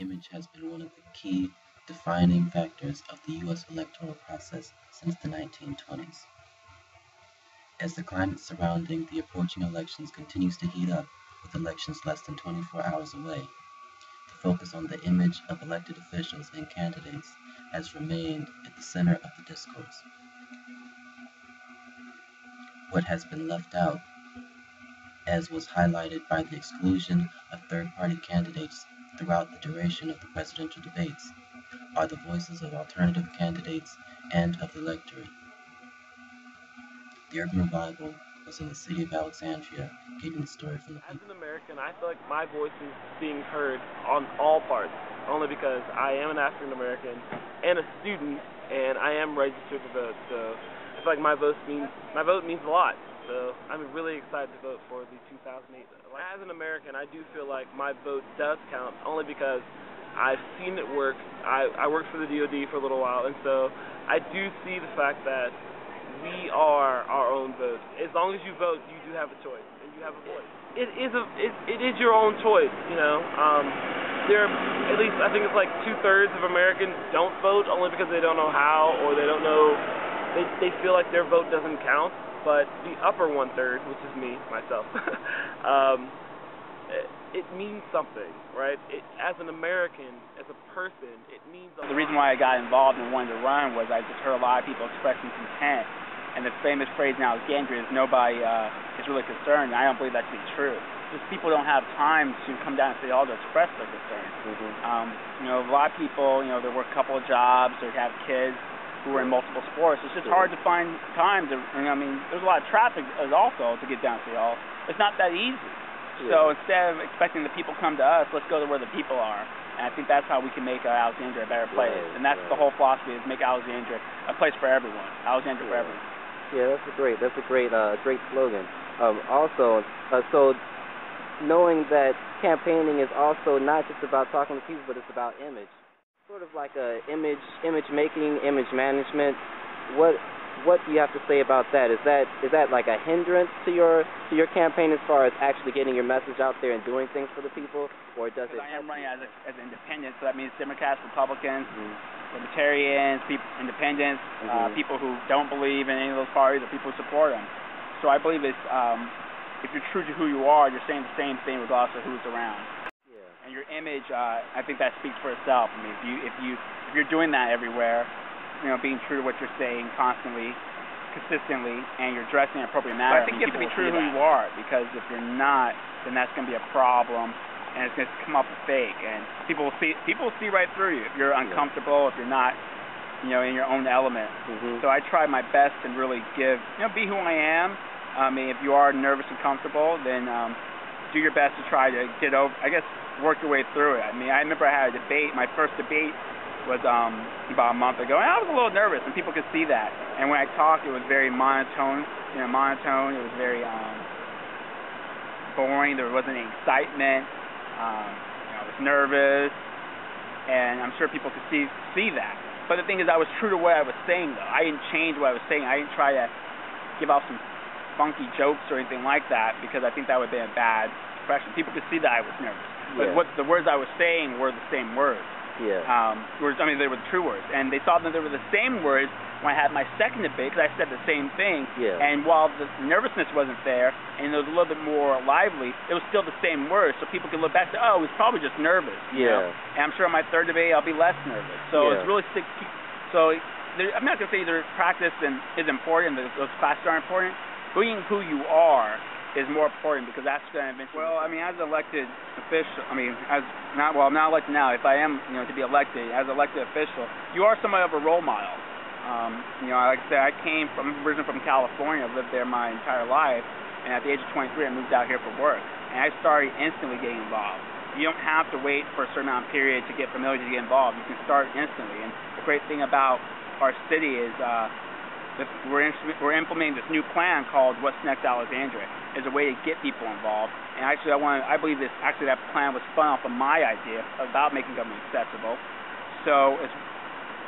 image has been one of the key defining factors of the U.S. electoral process since the 1920s. As the climate surrounding the approaching elections continues to heat up, with elections less than 24 hours away, the focus on the image of elected officials and candidates has remained at the center of the discourse. What has been left out, as was highlighted by the exclusion of third-party candidates throughout the duration of the presidential debates, are the voices of alternative candidates and of the electorate. The Urban Revival was in the city of Alexandria, giving the story from the As people. an American, I feel like my voice is being heard on all parts, only because I am an African American and a student, and I am registered to vote. So I feel like my vote means a lot. So I'm really excited to vote for the 2008 election. As an American, I do feel like my vote does count, only because I've seen it work. I worked for the DoD for a little while, and so I do see the fact that we are our own vote. As long as you vote, you do have a choice, and you have a voice. It is your own choice, you know. There, at least I think it's like 2/3 of Americans don't vote only because they don't know how, or they don't know. They feel like their vote doesn't count. But the upper 1/3, which is me, myself, it means something, right? As an American, as a person, it means a lot. The reason why I got involved and wanted to run was I just heard a lot of people expressing content. And the famous phrase in Alexandria is nobody is really concerned. And I don't believe that to be true. Just people don't have time to come down to City Hall to express their concerns. Mm-hmm. A lot of people, they work a couple of jobs or have kids who are in multiple sports. It's just hard to find time to, there's a lot of traffic also to get down to City Hall. It's not that easy. Yeah. So instead of expecting the people come to us, let's go to where the people are. And I think that's how we can make Alexandria a better place. Right, And that's the whole philosophy, is make Alexandria a place for everyone. Alexandria for everyone. Yeah, that's a great slogan. So knowing that campaigning is also not just about talking to people, but it's about image. Sort of like a image making, image management. What do you have to say about that? Is that like a hindrance to your campaign as far as actually getting your message out there and doing things for the people, or does it? I am running as an independent, so that means Democrats, Republicans, Mm-hmm. Libertarians, independents, people who don't believe in any of those parties, or people who support them. So I believe it's if you're true to who you are, you're saying the same thing regardless of who's around. Yeah. And your image, I think that speaks for itself. I mean, if you're doing that everywhere, being true to what you're saying constantly, consistently, and you're dressing in an appropriate manner. But I think you have to be true to who you are, because if you're not, then that's going to be a problem, and it's going to come up as fake, and people will see right through you if you're uncomfortable, if you're not, in your own element. Mm-hmm. So I try my best to really be who I am. If you are nervous and comfortable, then do your best to try to get over, work your way through it. I remember I had a debate. My first debate was about a month ago, and I was a little nervous, and people could see that. And when I talked, it was very monotone. It was very boring. There wasn't any excitement. I was nervous, and I'm sure people could see that. But the thing is, I was true to what I was saying, though. I didn't change what I was saying. I didn't try to give out some funky jokes or anything like that, because I think that would have been a bad impression. People could see that I was nervous. But what the words I was saying were the same words. Yeah. They were the true words, and they thought that they were the same words when I had my second debate, because I said the same thing. Yeah. And while the nervousness wasn't there, and it was a little bit more lively, it was still the same words, so people could look back and say, oh, he was probably just nervous. You know? And I'm sure on my third debate, I'll be less nervous. So it's really I'm not going to say either practice is important, those classes are important. Being who you are is more important, because that's going to eventually. Well, as an elected official, I'm not elected now. If I am, to be elected as an elected official, you are somewhat of a role model. Like I said, I originally from California. I've lived there my entire life, and at the age of 23, I moved out here for work, and I started instantly getting involved. You don't have to wait for a certain amount of period to get familiar to get involved. You can start instantly, and the great thing about our city is we're implementing this new plan called What's Next Alexandria, as a way to get people involved. And actually, I believe that plan was spun off of my idea about making government accessible. So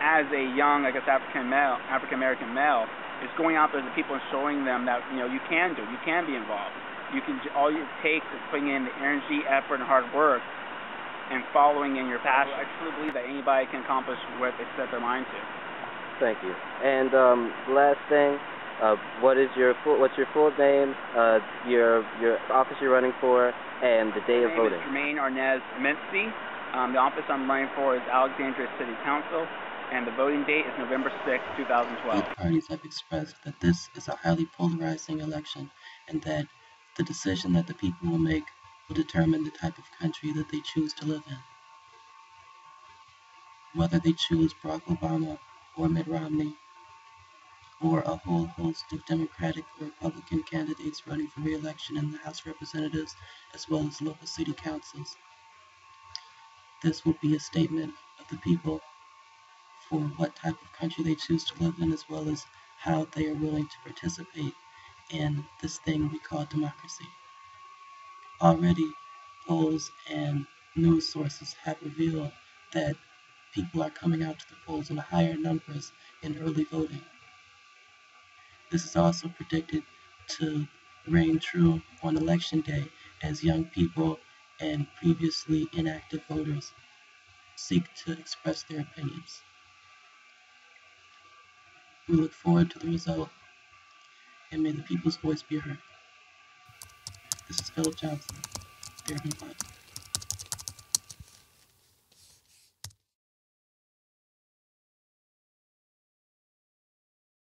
as a young, African American male, is going out there to people and showing them that you can be involved. All it takes is putting in the energy, effort, and hard work and following in your passion. I truly believe that anybody can accomplish what they set their mind to. Thank you. And last thing, what's your full name, your office you're running for, and the day of voting? My name is Jermaine Arnez Mincy. The office I'm running for is Alexandria City Council, and the voting date is November 6, 2012. Both parties have expressed that this is a highly polarizing election, and that the decision that the people will make will determine the type of country that they choose to live in. Whether they choose Barack Obama or Mitt Romney, or a whole host of Democratic or Republican candidates running for re-election in the House of Representatives as well as local city councils. This will be a statement of the people for what type of country they choose to live in, as well as how they are willing to participate in this thing we call democracy. Already, polls and news sources have revealed that people are coming out to the polls in higher numbers in early voting. This is also predicted to reign true on election day as young people and previously inactive voters seek to express their opinions. We look forward to the result, and may the people's voice be heard. This is Philip Johnson, Therapy Pod.